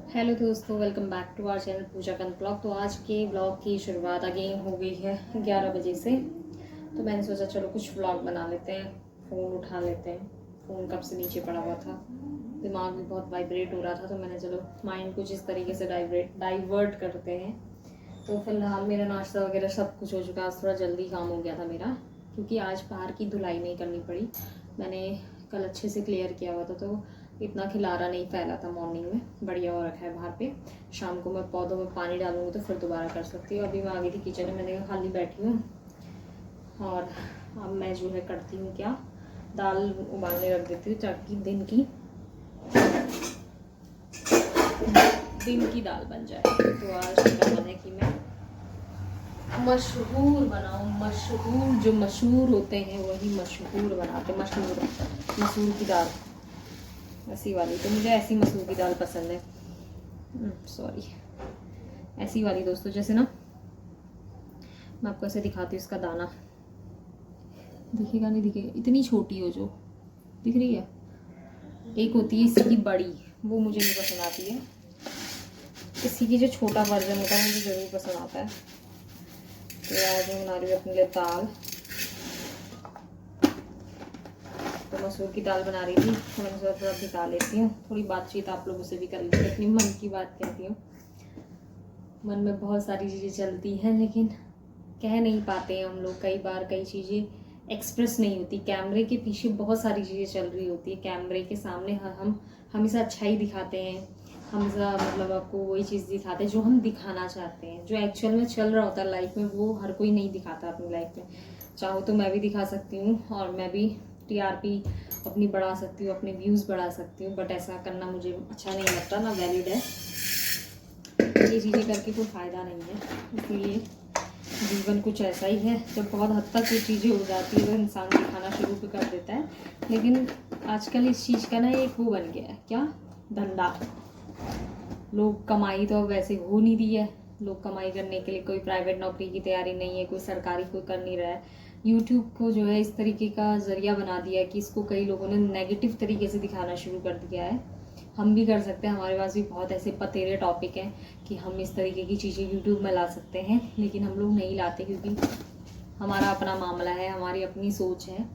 Hello दोस्तों, welcome back to our channel Pooja Kand blog. तो आज के ब्लॉग की शुरुआत अगेन हो गई है 11 बजे से। तो मैंने सोचा चलो कुछ ब्लॉग बना लेते हैं, फ़ोन उठा लेते हैं। फ़ोन कब से नीचे पड़ा हुआ था, दिमाग भी बहुत वाइब्रेट हो रहा था, तो मैंने चलो माइंड कुछ इस तरीके से डाइवर्ट करते हैं। तो फिलहाल मेरा नाश्ता वगैरह सब कुछ हो चुका। आज थोड़ा जल्दी काम हो गया था मेरा, क्योंकि आज बाहर की धुलाई नहीं करनी पड़ी। मैंने कल अच्छे से क्लियर किया हुआ था, तो इतना खिलारा नहीं फैला था। मॉर्निंग में बढ़िया हो रखा है बाहर पे। शाम को मैं पौधों में पानी डालूंगी तो फिर दोबारा कर सकती हूँ। अभी मैं आ गई थी किचन में, मैंने कहा खाली बैठी हूँ और अब मैं जो है करती हूँ क्या, दाल उबालने रख देती हूँ ताकि दिन की दाल बन जाए। तो आज मेरा मन है कि मैं मशहूर बनाऊँ। मशहूर जो मशहूर होते हैं वही मशहूर बनाते। मसूर की दाल ऐसी वाली, तो मुझे ऐसी मसूर की दाल पसंद है। सॉरी, ऐसी वाली दोस्तों, जैसे ना मैं आपको ऐसे दिखाती हूँ। इसका दाना दिखेगा नहीं दिखेगा, इतनी छोटी हो जो दिख रही है। एक होती है इसी की बड़ी, वो मुझे नहीं पसंद आती है। इसी की जो छोटा वर्जन होता है मुझे ज़रूर पसंद आता है। तो आज मैं बना रही हूँ अपने लिए दाल। तो मसूर की दाल बना रही थी, तो मैंने सोचा थोड़ा दिखा लेती हूँ, थोड़ी बातचीत आप लोगों से भी कर लेती हूँ, अपनी मन की बात कहती हूँ। मन में बहुत सारी चीज़ें चलती हैं, लेकिन कह नहीं पाते हैं हम लोग। कई बार कई चीज़ें एक्सप्रेस नहीं होती। कैमरे के पीछे बहुत सारी चीज़ें चल रही होती है। कैमरे के सामने हम हमेशा अच्छा ही दिखाते हैं, हमेशा मतलब आपको वही चीज़ दिखाते हैं जो हम दिखाना चाहते हैं। जो एक्चुअल में चल रहा होता है लाइफ में, वो हर कोई नहीं दिखाता अपनी लाइफ में। चाहो तो मैं भी दिखा सकती हूँ और मैं भी टीआरपी अपनी बढ़ा सकती हूँ, अपने व्यूज़ बढ़ा सकती हूँ, बट ऐसा करना मुझे अच्छा नहीं लगता, ना वैलिड है। ये चीज़ें करके कोई फ़ायदा नहीं है। इसलिए जीवन कुछ ऐसा ही है, जब बहुत हद तक ये चीज़ें हो जाती है तो इंसान दिखाना शुरू भी कर देता है। लेकिन आजकल इस चीज़ का ना एक वो बन गया है, क्या, धंधा। लोग कमाई तो अब वैसे हो नहीं रही है। लोग कमाई करने के लिए कोई प्राइवेट नौकरी की तैयारी नहीं है, कोई सरकारी कोई कर नहीं रहा है। यूट्यूब को जो है इस तरीके का ज़रिया बना दिया है कि इसको कई लोगों ने नेगेटिव तरीके से दिखाना शुरू कर दिया है। हम भी कर सकते हैं, हमारे पास भी बहुत ऐसे पतेरे टॉपिक हैं कि हम इस तरीके की चीज़ें यूट्यूब में ला सकते हैं, लेकिन हम लोग नहीं लाते, क्योंकि हमारा अपना मामला है, हमारी अपनी सोच है।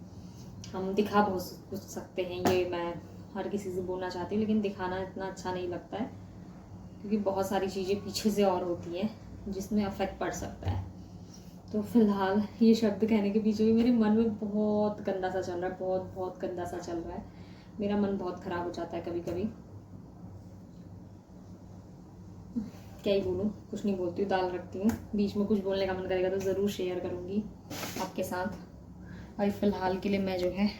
हम दिखा बहुत कुछ सकते हैं, ये मैं हर किसी से बोलना चाहती हूँ, लेकिन दिखाना इतना अच्छा नहीं लगता है, क्योंकि बहुत सारी चीज़ें पीछे से और होती हैं जिसमें अफेक्ट पड़ सकता है। तो फिलहाल ये शब्द कहने के पीछे भी मेरे मन में बहुत गंदा सा चल रहा है, बहुत बहुत गंदा सा चल रहा है। मेरा मन बहुत ख़राब हो जाता है कभी कभी। क्या ही बोलूँ, कुछ नहीं बोलती हूँ, दाल रखती हूँ। बीच में कुछ बोलने का मन करेगा तो ज़रूर शेयर करूँगी आपके साथ। अभी फ़िलहाल के लिए मैं जो है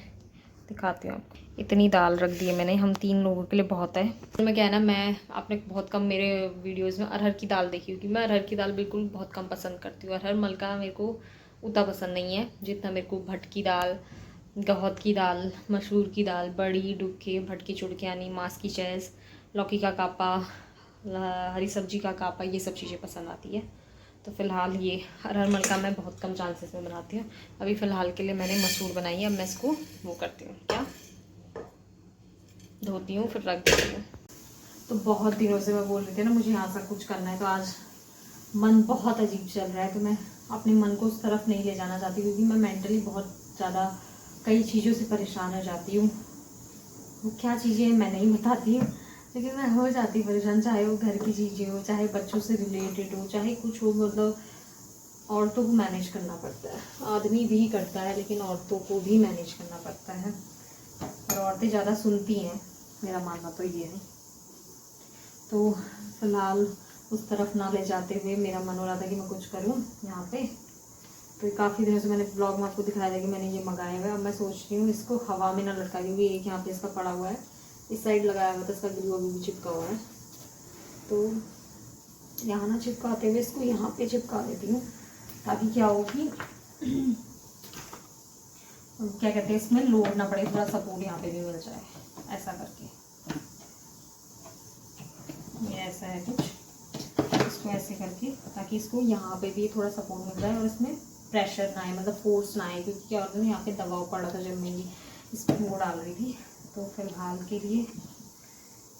दिखाती हूँ आपको। इतनी दाल रख दी है मैंने, हम 3 लोगों के लिए बहुत है। तो मैं क्या है ना, मैं आपने बहुत कम मेरे वीडियोज़ में अरहर की दाल देखी होगी। मैं अरहर की दाल बिल्कुल बहुत कम पसंद करती हूँ। अरहर मलका मेरे को उतना पसंद नहीं है जितना मेरे को भटकी दाल, गहत की दाल, मसूर की दाल, बड़ी, डुबके, भटकी चुड़के यानी मांस की चैज़, लौकी का कापा, हरी सब्जी का कापा, ये सब चीज़ें पसंद आती है। तो फ़िलहाल ये अरहर मलका मैं बहुत कम चांसेस में बनाती हूँ। अभी फ़िलहाल के लिए मैंने मसूर बनाई है। अब मैं इसको वो करती हूँ, क्या, धोती हूँ फिर रख देती हूँ। तो बहुत दिनों से मैं बोल रही थी ना मुझे यहाँ से कुछ करना है, तो आज मन बहुत अजीब चल रहा है। तो मैं अपने मन को उस तरफ नहीं ले जाना चाहती, क्योंकि मैं मेंटली बहुत ज़्यादा कई चीज़ों से परेशान हो जाती हूँ। वो क्या चीज़ें मैं नहीं बताती हूँ, लेकिन मैं हो जाती परेशान। चाहे वो घर की चीज़ें हो, चाहे बच्चों से रिलेटेड हो, चाहे कुछ हो, मतलब औरतों को मैनेज करना पड़ता है। आदमी भी करता है, लेकिन औरतों को भी मैनेज करना पड़ता है, और औरतें ज़्यादा सुनती हैं, मेरा मानना तो ये है। तो फिलहाल उस तरफ ना ले जाते हुए मेरा मन हो रहा था कि मैं कुछ करूं यहाँ पे। तो काफ़ी दिनों से मैंने ब्लॉग में आपको दिखाया था कि मैंने ये मंगाया हुआ है। अब मैं सोच रही हूँ इसको हवा में ना लटका, क्योंकि एक यहाँ पे इसका पड़ा हुआ है, इस साइड लगाया हुआ था, इसका ग्लू अभी भी चिपका हुआ है। तो यहाँ ना चिपकाते हुए इसको यहाँ पे चिपका देती हूँ, ताकि क्या हो कि क्या कहते हैं, इसमें लोड ना पड़े, थोड़ा सपोर्ट यहाँ पे भी मिल जाए। ऐसा करके ये ऐसा है कुछ, इसको ऐसे करके, ताकि इसको यहाँ पे भी थोड़ा सपोर्ट मिल जाए और इसमें प्रेशर ना आए, मतलब फोर्स ना आए। क्योंकि क्या होता है, यहाँ पे दबाव पड़ा था जब मैं ये इस पर वो डाल रही थी। तो फिलहाल के लिए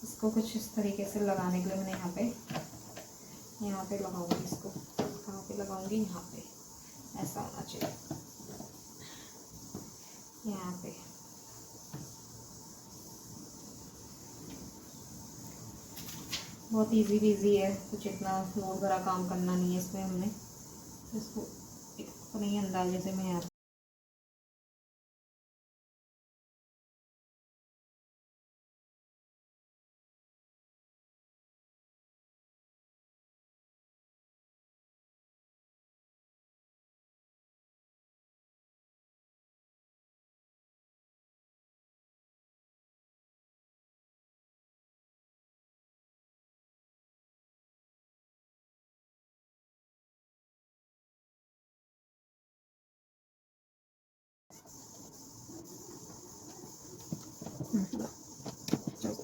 इसको कुछ इस तरीके से लगाने के लिए मैंने यहाँ पे लगाऊंगी इसको। कहाँ पे लगाऊंगी? यहाँ पे। ऐसा होना चाहिए, यहाँ पे। बहुत इजी बिजी है, कुछ इतना लोड भरा काम करना नहीं है इसमें। हमने इसको अपने ही अंदाजे से मैं यहाँ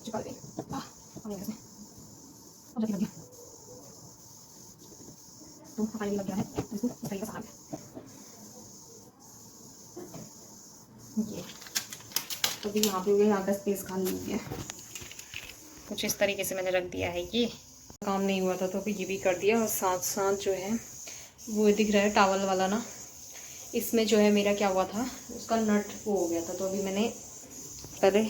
चिपका देंगे। अब लग गया, तो फाइनली लग गया है। इसको इस तरीके से ये तो भी यहाँ पे यहाँ का स्पेस खाली हो गया। कुछ इस तरीके से मैंने रख दिया है। ये काम नहीं हुआ था तो अभी ये भी कर दिया। और साथ साथ जो है वो दिख रहा है टावल वाला ना, इसमें जो है मेरा क्या हुआ था, उसका नट वो हो गया था। तो अभी मैंने पहले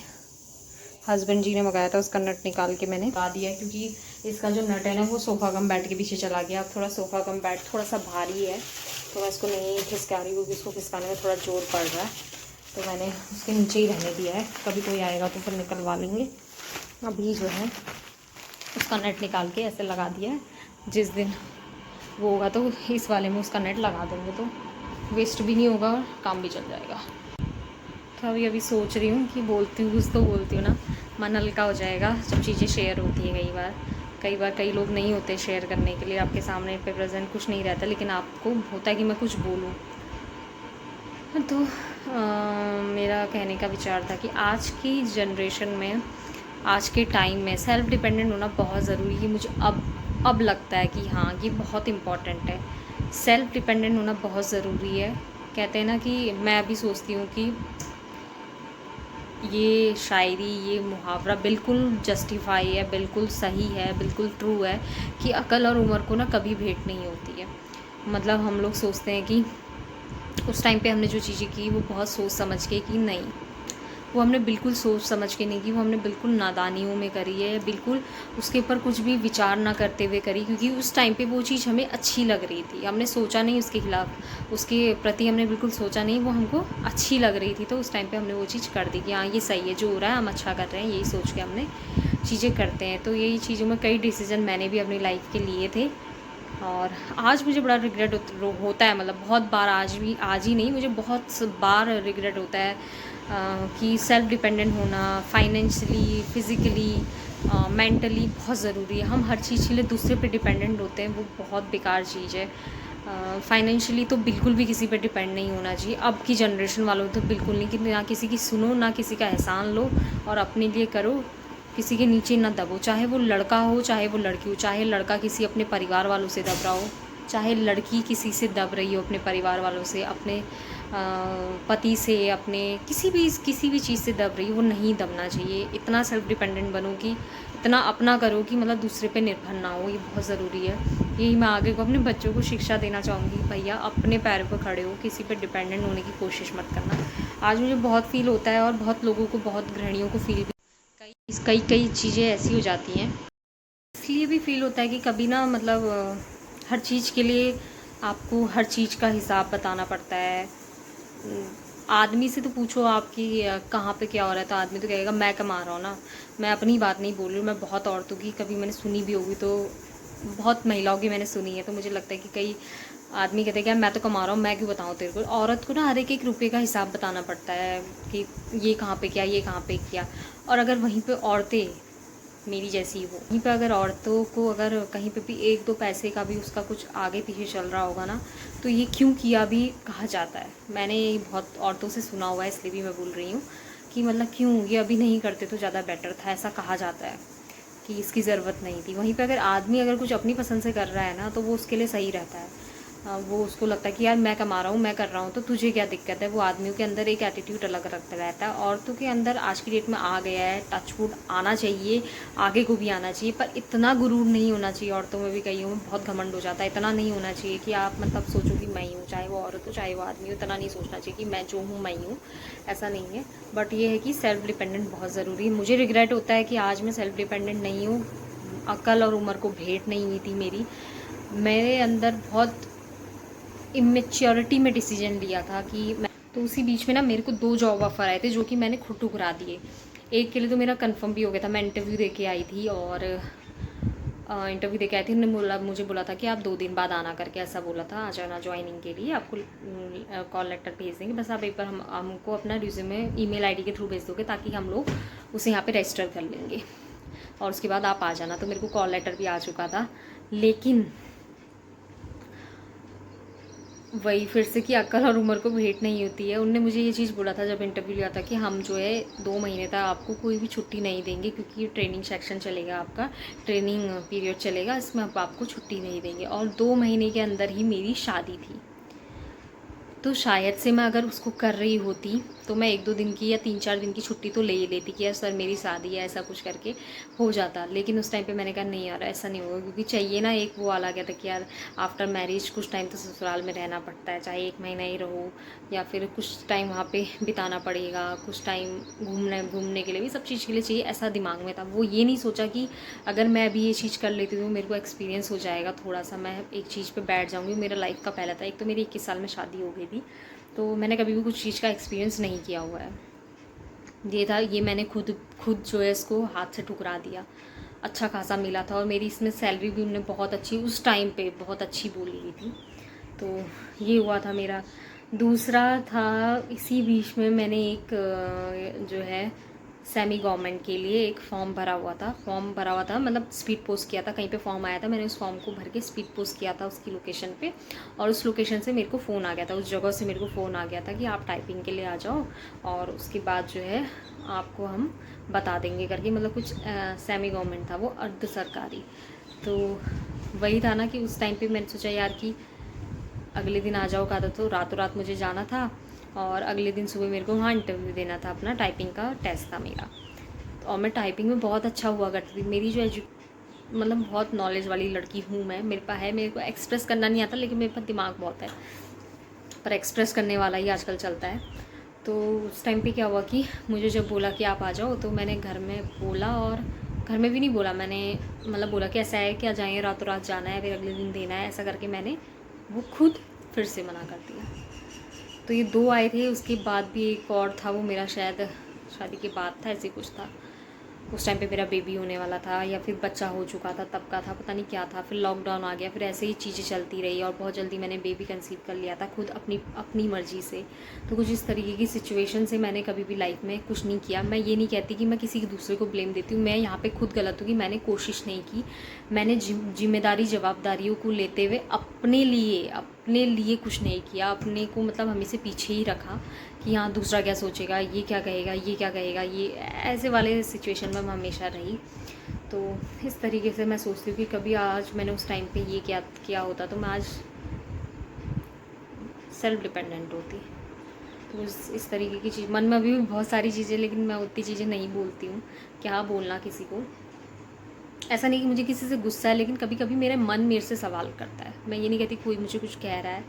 हस्बैंड जी ने मंगाया था, उसका नट निकाल के मैंने लगा दिया है। क्योंकि इसका जो नट है ना वो सोफ़ा कम बेड के पीछे चला गया। अब थोड़ा सोफ़ा कम बेड थोड़ा सा भारी है तो मैं इसको नहीं खिसका रही, क्योंकि इसको खिसकाने में थोड़ा जोर पड़ रहा है। तो मैंने उसके नीचे ही रहने दिया है, कभी कोई आएगा तो फिर निकलवा लेंगे। अभी जो है उसका नेट निकाल के ऐसे लगा दिया है। जिस दिन वो होगा तो इस वाले में उसका नेट लगा देंगे, तो वेस्ट भी नहीं होगा और काम भी चल जाएगा। तो अभी सोच रही हूँ कि बोलती हूँ कुछ तो बोलती हूँ ना, मन हल्का हो जाएगा जब चीज़ें शेयर होती हैं। कई बार कई लोग नहीं होते शेयर करने के लिए, आपके सामने पे प्रेजेंट कुछ नहीं रहता, लेकिन आपको होता है कि मैं कुछ बोलूँ। तो मेरा कहने का विचार था कि आज की जनरेशन में, आज के टाइम में सेल्फ़ डिपेंडेंट होना बहुत ज़रूरी है। मुझे अब लगता है कि हाँ ये बहुत इम्पॉर्टेंट है। सेल्फ़ डिपेंडेंट होना बहुत ज़रूरी है। कहते हैं ना कि मैं अभी सोचती हूँ कि ये शायरी, ये मुहावरा बिल्कुल जस्टिफाई है, बिल्कुल सही है, बिल्कुल ट्रू है कि अकल और उम्र को ना कभी भेंट नहीं होती है। मतलब हम लोग सोचते हैं कि उस टाइम पे हमने जो चीज़ें की वो बहुत सोच समझ के की, नहीं, वो हमने बिल्कुल सोच समझ के नहीं की, वो हमने बिल्कुल नादानियों में करी है, बिल्कुल उसके ऊपर कुछ भी विचार ना करते हुए करी। क्योंकि उस टाइम पे वो चीज़ हमें अच्छी लग रही थी, हमने सोचा नहीं उसके खिलाफ, उसके प्रति हमने बिल्कुल सोचा नहीं, वो हमको अच्छी लग रही थी। तो उस टाइम पे हमने वो चीज़ कर दी कि हाँ ये सही है, जो हो रहा है हम अच्छा कर रहे हैं, यही सोच के हमने चीज़ें करते हैं। तो यही चीज़ों में कई डिसीज़न मैंने भी अपनी लाइफ के लिए थे और आज मुझे बड़ा रिग्रेट होता है। मतलब बहुत बार, आज ही नहीं, मुझे बहुत बार रिग्रेट होता है कि सेल्फ़ डिपेंडेंट होना फाइनेंशियली, फ़िज़िकली, मेंटली बहुत ज़रूरी है। हम हर चीज़ के लिए दूसरे पे डिपेंडेंट होते हैं, वो बहुत बेकार चीज़ है। फाइनेंशियली तो बिल्कुल भी किसी पे डिपेंड नहीं होना चाहिए। अब की जनरेशन वालों तो बिल्कुल नहीं, कि ना किसी की सुनो, ना किसी का एहसान लो और अपने लिए करो, किसी के नीचे ना दबो। चाहे वो लड़का हो, चाहे वो लड़की हो, चाहे लड़का किसी अपने परिवार वालों से दब रहा हो, चाहे लड़की किसी से दब रही हो, अपने परिवार वालों से, अपने पति से, अपने किसी भी चीज़ से दब रही हो, वो नहीं दबना चाहिए। इतना सेल्फ़ डिपेंडेंट बनो कि इतना अपना करो कि मतलब दूसरे पे निर्भर ना हो, ये बहुत ज़रूरी है। यही मैं आगे को अपने बच्चों को शिक्षा देना चाहूँगी, भैया अपने पैरों पर खड़े हो, किसी पे डिपेंडेंट होने की कोशिश मत करना। आज मुझे बहुत फ़ील होता है और बहुत लोगों को, बहुत गृहिणियों को फ़ील भी, कई चीज़ें ऐसी हो जाती हैं, इसलिए भी फ़ील होता है कि कभी ना मतलब हर चीज़ के लिए आपको हर चीज़ का हिसाब बताना पड़ता है। आदमी से तो पूछो आपकी कहाँ पे क्या हो रहा है, तो आदमी तो कहेगा मैं कमा रहा हूँ ना। मैं अपनी बात नहीं बोल रही हूँ, मैं बहुत औरतों की कभी मैंने सुनी भी होगी, तो बहुत महिलाओं की मैंने सुनी है। तो मुझे लगता है कि कई आदमी कहते हैं कि मैं तो कमा रहा हूँ, मैं क्यों बताऊँ तेरे को। औरत को ना हर एक रुपये का हिसाब बताना पड़ता है कि ये कहाँ पे किया, ये कहाँ पे किया। और अगर वहीं पे औरतें मेरी जैसी हो, वहीं पे अगर औरतों को अगर कहीं पे भी 1-2 पैसे का भी उसका कुछ आगे पीछे चल रहा होगा ना, तो ये क्यों किया भी कहा जाता है। मैंने बहुत औरतों से सुना हुआ है, इसलिए भी मैं बोल रही हूँ कि मतलब क्यों ये अभी नहीं करते तो ज़्यादा बेटर था, ऐसा कहा जाता है कि इसकी ज़रूरत नहीं थी। वहीं पे अगर आदमी अगर कुछ अपनी पसंद से कर रहा है ना, तो वो उसके लिए सही रहता है। वो उसको लगता है कि यार मैं कमा रहा हूँ, मैं कर रहा हूँ, तो तुझे क्या दिक्कत है। वो आदमियों के अंदर एक एटीट्यूड अलग रखता रहता है। औरतों के अंदर आज की डेट में आ गया है, टचवुड आना चाहिए, आगे को भी आना चाहिए, पर इतना गुरूर नहीं होना चाहिए। औरतों में भी कईयों में बहुत घमंड हो जाता है। इतना नहीं होना चाहिए कि आप मतलब सोचो कि मैं ही हूँ, चाहे वो औरत हो चाहे वो आदमी हो। इतना नहीं सोचना चाहिए कि मैं जो हूँ मैं ही हूँ, ऐसा नहीं है। बट ये है कि सेल्फ डिपेंडेंट बहुत ज़रूरी है। मुझे रिग्रेट होता है कि आज मैं सेल्फ डिपेंडेंट नहीं हूँ। अक्ल और उम्र को भेंट नहीं हुई थी मेरी। मेरे अंदर बहुत इमेच्योरिटी में डिसीजन लिया था कि मैं, तो उसी बीच में ना मेरे को 2 जॉब ऑफ़र आए थे जो कि मैंने खुद ठुकरा दिए। एक के लिए तो मेरा कंफर्म भी हो गया था, मैं इंटरव्यू दे के आई थी, और इंटरव्यू दे के आई थी। उन्होंने मुझे बोला था कि आप 2 दिन बाद आना करके, ऐसा बोला था, आ जाना ज्वाइनिंग के लिए, आपको कॉल लेटर भेज देंगे, बस आप एक बार हमको अपना रिज्यूमे ईमेल आईडी के थ्रू भेज दोगे ताकि हम लोग उसे यहाँ पे रजिस्टर कर लेंगे, और उसके बाद आप आ जाना। तो मेरे को कॉल लेटर भी आ चुका था, लेकिन वही फिर से कि अक्ल और उम्र को भेंट नहीं होती है। उनने मुझे ये चीज़ बोला था जब इंटरव्यू लिया था कि हम जो है 2 महीने तक आपको कोई भी छुट्टी नहीं देंगे, क्योंकि ट्रेनिंग सेक्शन चलेगा, आपका ट्रेनिंग पीरियड चलेगा, इसमें अब आपको छुट्टी नहीं देंगे। और 2 महीने के अंदर ही मेरी शादी थी। तो शायद से मैं अगर उसको कर रही होती तो मैं 1-2 दिन की या 3-4 दिन की छुट्टी तो ले ही लेती कि यार सर मेरी शादी है, ऐसा कुछ करके हो जाता। लेकिन उस टाइम पे मैंने कहा नहीं यार ऐसा नहीं होगा, क्योंकि चाहिए ना, एक वो आ गया था कि यार आफ्टर मैरिज कुछ टाइम तो ससुराल में रहना पड़ता है, चाहे 1 महीना ही रहो या फिर कुछ टाइम वहाँ पे बिताना पड़ेगा, कुछ टाइम घूमने के लिए भी, सब चीज़ के लिए चाहिए, ऐसा दिमाग में था। वो ये नहीं सोचा कि अगर मैं अभी ये चीज़ कर लेती हूँ मेरे को एक्सपीरियंस हो जाएगा, थोड़ा सा मैं एक चीज़ पर बैठ जाऊँगी। मेरा लाइफ का पहला था, एक तो मेरी 21 साल में शादी हो गई थी, तो मैंने कभी भी कुछ चीज़ का एक्सपीरियंस नहीं किया हुआ है। ये था, ये मैंने खुद जो है इसको हाथ से ठुकरा दिया। अच्छा खासा मिला था, और मेरी इसमें सैलरी भी उन्होंने बहुत अच्छी उस टाइम पे बहुत अच्छी बोली हुई थी। तो ये हुआ था मेरा। दूसरा था, इसी बीच में मैंने एक जो है सेमी गवर्नमेंट के लिए एक फॉर्म भरा हुआ था, मतलब स्पीड पोस्ट किया था, कहीं पे फॉर्म आया था, मैंने उस फॉर्म को भर के स्पीड पोस्ट किया था उसकी लोकेशन पे, और उस लोकेशन से मेरे को फ़ोन आ गया था, उस जगह से मेरे को फ़ोन आ गया था कि आप टाइपिंग के लिए आ जाओ, और उसके बाद जो है आपको हम बता देंगे करके, मतलब कुछ सेमी गवर्नमेंट था वो, अर्ध सरकारी। तो वही था ना कि उस टाइम पर मैंने सोचा यार कि अगले दिन आ जाओ का था, तो रातों रात मुझे जाना था, और अगले दिन सुबह मेरे को वहाँ इंटरव्यू देना था, अपना टाइपिंग का टेस्ट था मेरा। और मैं टाइपिंग में बहुत अच्छा हुआ करती थी, मेरी जो मतलब बहुत नॉलेज वाली लड़की हूँ मैं, मेरे को एक्सप्रेस करना नहीं आता, लेकिन मेरे पास दिमाग बहुत है, पर एक्सप्रेस करने वाला ही आजकल चलता है। तो उस टाइम पे क्या हुआ कि मुझे जब बोला कि आप आ जाओ, तो मैंने घर में बोला, और घर में भी नहीं बोला, मैंने मतलब बोला कि ऐसा है कि आ जाएँ, रातों रात जाना है, फिर अगले दिन देना है, ऐसा करके मैंने वो खुद फिर से मना कर दिया। तो ये 2 आए थे, उसके बाद भी एक और था, वो मेरा शायद शादी के बाद था, ऐसे कुछ था। उस टाइम पे मेरा बेबी होने वाला था, या फिर बच्चा हो चुका था तब का था, पता नहीं क्या था। फिर लॉकडाउन आ गया, फिर ऐसे ही चीज़ें चलती रही, और बहुत जल्दी मैंने बेबी कंसीव कर लिया था खुद अपनी मर्ज़ी से। तो कुछ इस तरीके की सिचुएशन से मैंने कभी भी लाइफ में कुछ नहीं किया। मैं ये नहीं कहती कि मैं किसी दूसरे को ब्लेम देती हूँ, मैं यहाँ पे खुद गलत हूँ कि मैंने कोशिश नहीं की। मैंने जिम्मेदारी जवाबदारियों को लेते हुए अपने लिए कुछ नहीं किया, अपने को मतलब हमेशा पीछे ही रखा कि हाँ दूसरा क्या सोचेगा, ये क्या कहेगा, ये ऐसे वाले सिचुएशन में मैं हमेशा रही। तो इस तरीके से मैं सोचती हूँ कि कभी आज मैंने उस टाइम पे ये क्या किया होता तो मैं आज सेल्फ डिपेंडेंट होती। तो इस तरीके की चीज़ मन में अभी भी बहुत सारी चीज़ें, लेकिन मैं उतनी चीज़ें नहीं बोलती हूँ, क्या बोलना किसी को। ऐसा नहीं कि मुझे किसी से गुस्सा है, लेकिन कभी कभी मेरा मन मेरे से सवाल करता है। मैं ये नहीं कहती कोई मुझे कुछ कह रहा है,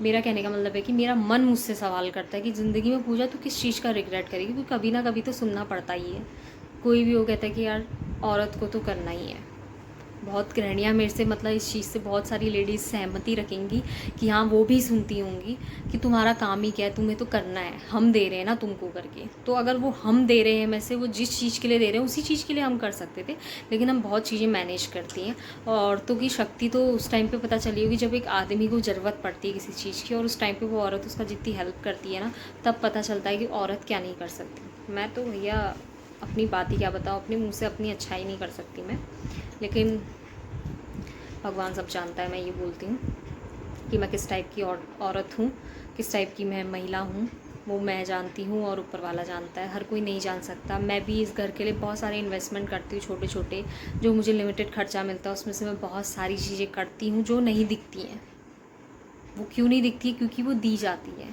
मेरा कहने का मतलब है कि मेरा मन मुझसे सवाल करता है कि ज़िंदगी में पूजा तो किस चीज़ का रिग्रेट करेगी, क्योंकि कभी ना कभी तो सुनना पड़ता ही है। कोई भी वो कहता है कि यार औरत को तो करना ही है। बहुत गृहणियाँ मेरे से मतलब इस चीज़ से बहुत सारी लेडीज़ सहमति रखेंगी कि हाँ वो भी सुनती होंगी कि तुम्हारा काम ही क्या है, तुम्हें तो करना है, हम दे रहे हैं ना तुमको करके। तो अगर वो हम दे रहे हैं में से वो जिस चीज़ के लिए दे रहे हैं उसी चीज़ के लिए हम कर सकते थे, लेकिन हम बहुत चीज़ें मैनेज करती हैं। और औरतों की शक्ति तो उस टाइम पे पता चली होगी जब एक आदमी को ज़रूरत पड़ती है किसी चीज़ की, और उस टाइम पर वो औरत उसका जितनी हेल्प करती है ना, तब पता चलता है कि औरत क्या नहीं कर सकती। मैं तो भैया अपनी बात ही क्या बताऊँ, अपने मुँह से अपनी अच्छाई नहीं कर सकती मैं, लेकिन भगवान सब जानता है। मैं ये बोलती हूँ कि मैं किस टाइप की औरत हूँ, किस टाइप की मैं महिला हूँ, वो मैं जानती हूँ और ऊपर वाला जानता है, हर कोई नहीं जान सकता। मैं भी इस घर के लिए बहुत सारे इन्वेस्टमेंट करती हूँ, छोटे छोटे, जो मुझे लिमिटेड खर्चा मिलता है उसमें से मैं बहुत सारी चीज़ें करती हूँ जो नहीं दिखती हैं। वो क्यों नहीं दिखती है? क्योंकि वो दी जाती है।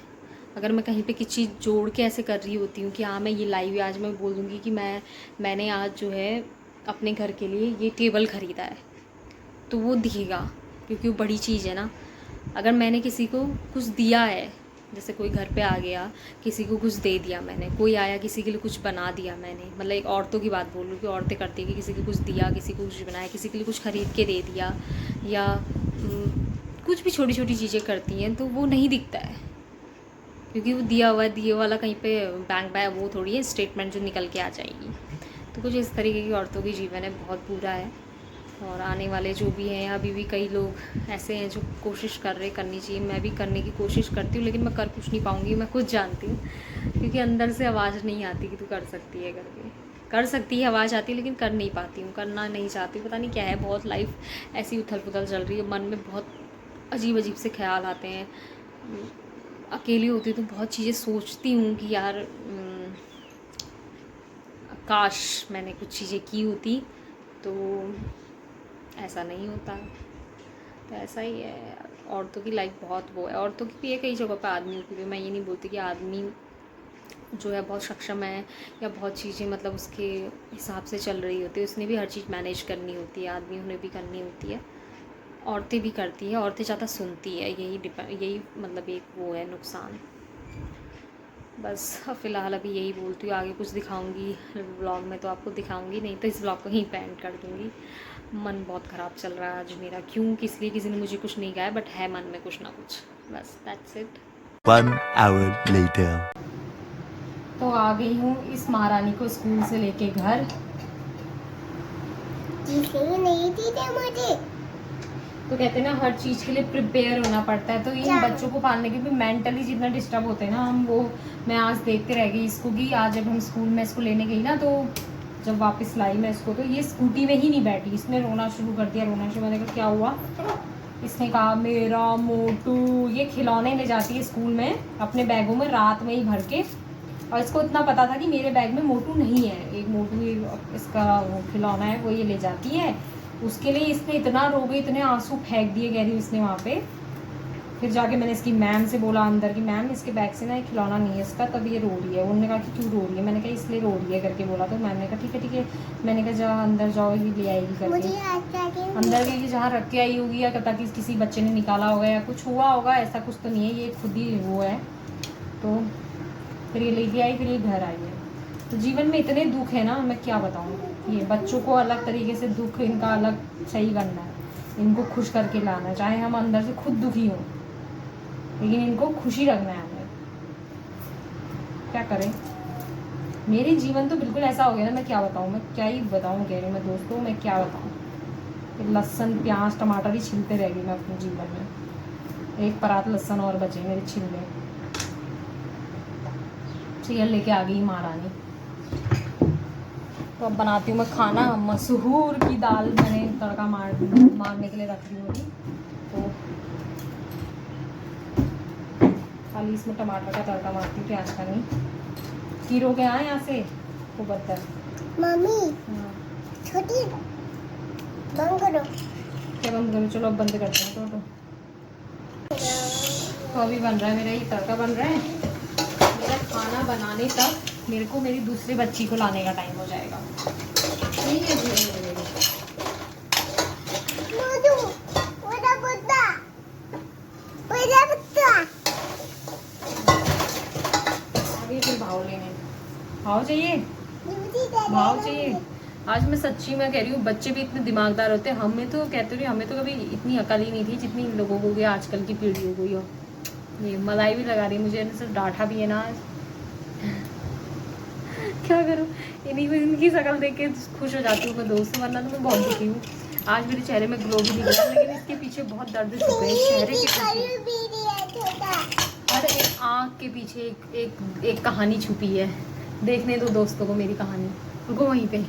अगर मैं कहीं पे किसी चीज़ जोड़ के ऐसे कर रही होती हूँ कि हाँ मैं ये लाई हुई, आज मैं बोल दूँगी कि मैंने आज जो है अपने घर के लिए ये टेबल ख़रीदा है, तो वो दिखेगा, क्योंकि वो बड़ी चीज़ है ना। अगर मैंने किसी को कुछ दिया है, जैसे कोई घर पे आ गया, किसी को कुछ दे दिया मैंने, कोई आया किसी के लिए कुछ बना दिया मैंने, मतलब एक औरतों की बात बोल रही हूँ कि औरतें करती हैं कि किसी को कुछ दिया, किसी को कुछ बनाया, किसी के लिए कुछ ख़रीद के दे दिया, या कुछ भी छोटी छोटी चीज़ें करती हैं, तो वो नहीं दिखता है, क्योंकि वो दिया हुआ है। दिए वाला कहीं पे बैंक बाय वो थोड़ी है स्टेटमेंट जो निकल के आ जाएगी। तो कुछ इस तरीके की औरतों की जीवन है, बहुत बुरा है। और आने वाले जो भी हैं, अभी भी कई लोग ऐसे हैं जो कोशिश करनी चाहिए। मैं भी करने की कोशिश करती हूँ, लेकिन मैं कर कुछ नहीं पाऊँगी, मैं खुद जानती हूँ, क्योंकि अंदर से आवाज़ नहीं आती कि तू कर सकती है करके। कर सकती है आवाज़ आती है, लेकिन कर नहीं पाती हूँ, करना नहीं चाहती। पता नहीं क्या है, बहुत लाइफ ऐसी उथल पुथल चल रही है, मन में बहुत अजीब अजीब से ख्याल आते हैं। अकेली होती हूँ तो बहुत चीज़ें सोचती हूँ कि यार काश मैंने कुछ चीज़ें की होती, तो ऐसा नहीं होता। तो ऐसा ही है, औरतों की लाइफ बहुत वो है। औरतों की भी है कई जगह पर, आदमियों की भी। मैं ये नहीं बोलती कि आदमी जो है बहुत सक्षम है या बहुत चीज़ें मतलब उसके हिसाब से चल रही होती है, उसने भी हर चीज़ मैनेज करनी होती है, आदमियों ने भी करनी होती है, औरतें भी करती हैं। औरतें ज़्यादा सुनती है, यही मतलब एक वो है नुकसान। बस फ़िलहाल अभी यही बोलती हूँ, आगे कुछ दिखाऊंगी व्लॉग में तो आपको दिखाऊंगी, नहीं तो इस व्लॉग को ही एंड कर दूँगी। मन बहुत ख़राब चल रहा है आज मेरा, क्यों किस लिए किसी ने मुझे कुछ नहीं कहा है, बट है मन में कुछ ना कुछ, बस दैट्स इट। 1 hour later. तो आ गई हूँ इस महारानी को स्कूल से लेके घर। नहीं थी मुझे तो कहते हैं ना हर चीज़ के लिए प्रिपेयर होना पड़ता है, तो इन बच्चों को पालने के भी मेंटली जितना डिस्टर्ब होते हैं ना हम, वो मैं आज देखते रह गई इसको कि आज जब हम स्कूल में इसको लेने गई ना, तो जब वापस लाई मैं इसको, तो ये स्कूटी में ही नहीं बैठी, इसने रोना शुरू कर दिया। रोना शुरू, मैंने कहा क्या हुआ? इसने कहा मेरा मोटू। ये खिलौने ले जाती है स्कूल में अपने बैगों में रात में ही भर के, और इसको इतना पता था कि मेरे बैग में मोटू नहीं है, एक मोटू इसका वो खिलौना है, वो ये ले जाती है। उसके लिए इसने इतना रो गई, इतने आंसू फेंक दिए कह रही उसने वहाँ पे। फिर जाके मैंने इसकी मैम से बोला अंदर की, मैम इसके बैग से ना एक खिलौना नहीं है इसका, तब ये रो रही है। उन्होंने कहा कि क्यों रो रही है? मैंने कहा इसलिए रो रही है करके बोला। तो मैम ने कहा ठीक है ठीक है। मैंने कहा जा अंदर जाओ, ये ले आएगी करके। अंदर गई, जहाँ रख के आई होगी, या ताकि किसी बच्चे ने निकाला होगा या कुछ हुआ होगा, ऐसा कुछ तो नहीं है, ये खुद ही वो है। तो फिर ये लेके आई, फिर ये घर आई है। तो जीवन में इतने दुख है ना, मैं क्या बताऊँ। ये बच्चों को अलग तरीके से दुख इनका अलग सही करना है, इनको खुश करके लाना है, चाहे हम अंदर से खुद दुखी हों, लेकिन इनको खुशी रखना है हमें। क्या करें, मेरे जीवन तो बिल्कुल ऐसा हो गया ना, मैं क्या बताऊँ, मैं क्या ही बताऊँ कह रही हूँ मैं दोस्तों, मैं क्या बताऊँ। लहसुन प्याज टमाटर ही छीलते रह गई मैं अपने जीवन में। एक परात लहसुन और बचे मेरे छिलने। चील लेके आ गई महारानी। तो अब बनाती हूँ मैं खाना। मसूर की दाल मैंने तड़का मारने के लिए रख दी होगी, तो खाली इसमें टमाटर का तड़का मारती हूँ, प्याज का नहीं। कीरो के आए यहाँ से वो बदतर मम्मी छोटी बंद करो। क्या बंद करो? चलो अब बंद करते हैं। तो अभी बन रहा है मेरा ये तड़का बन रहा है। मेरा खाना बनाने तक मेरे को मेरी दूसरी बच्ची को लाने का टाइम हो जाएगा। ठीक है आगे फिर भाव लेने, भाव चाहिए, भाव चाहिए। आज मैं सच्ची में कह रही हूँ, बच्चे भी इतने दिमागदार होते हैं। हमें तो कहते रही, हमें तो कभी इतनी अकल ही नहीं थी जितनी इन लोगों को आजकल की पीढ़ी हो गई हो। ये मलाई भी लगा रही है मुझे, सिर्फ डांटा भी है ना आज। क्या करूँ, इनकी शक्ल देख के खुश हो जाती हूँ मैं दोस्त, वरना तो मैं बहुत दुखी हूँ। आज मेरे चेहरे में ग्लो भी नहीं गया, लेकिन इसके पीछे बहुत दर्द छुपे हैं चेहरे के पीछे। हर एक आँख के पीछे एक कहानी छुपी है। देखने दो दोस्तों को मेरी कहानी, रुको वहीं पे।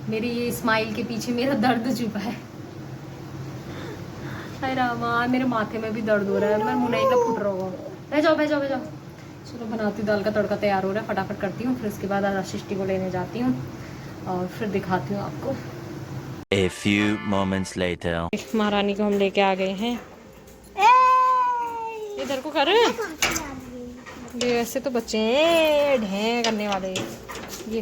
मेरी ये स्माइल के पीछे मेरा दर्द छुपा है। अरे रामा, मेरे माथे में भी दर्द हो रहा है, मैं मुंह का फुट रहा होगा। बह जाओ। चलो बनाती हूँ, दाल का तड़का तैयार हो रहा है, फटाफट करती हूँ। फिर उसके बाद आशीष्टि को लेने जाती हूँ और फिर दिखाती हूँ आपको। A few moments later. महारानी को हम लेके आ गए हैं। इधर को कर। ये ऐसे तो बच्चे हैं ढें करने वाले। ये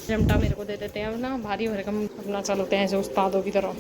चमटा मेरे को दे देते हैं अब ना, भारी भरकम अपना चलते हैं ऐसे उस्तादों की तरह।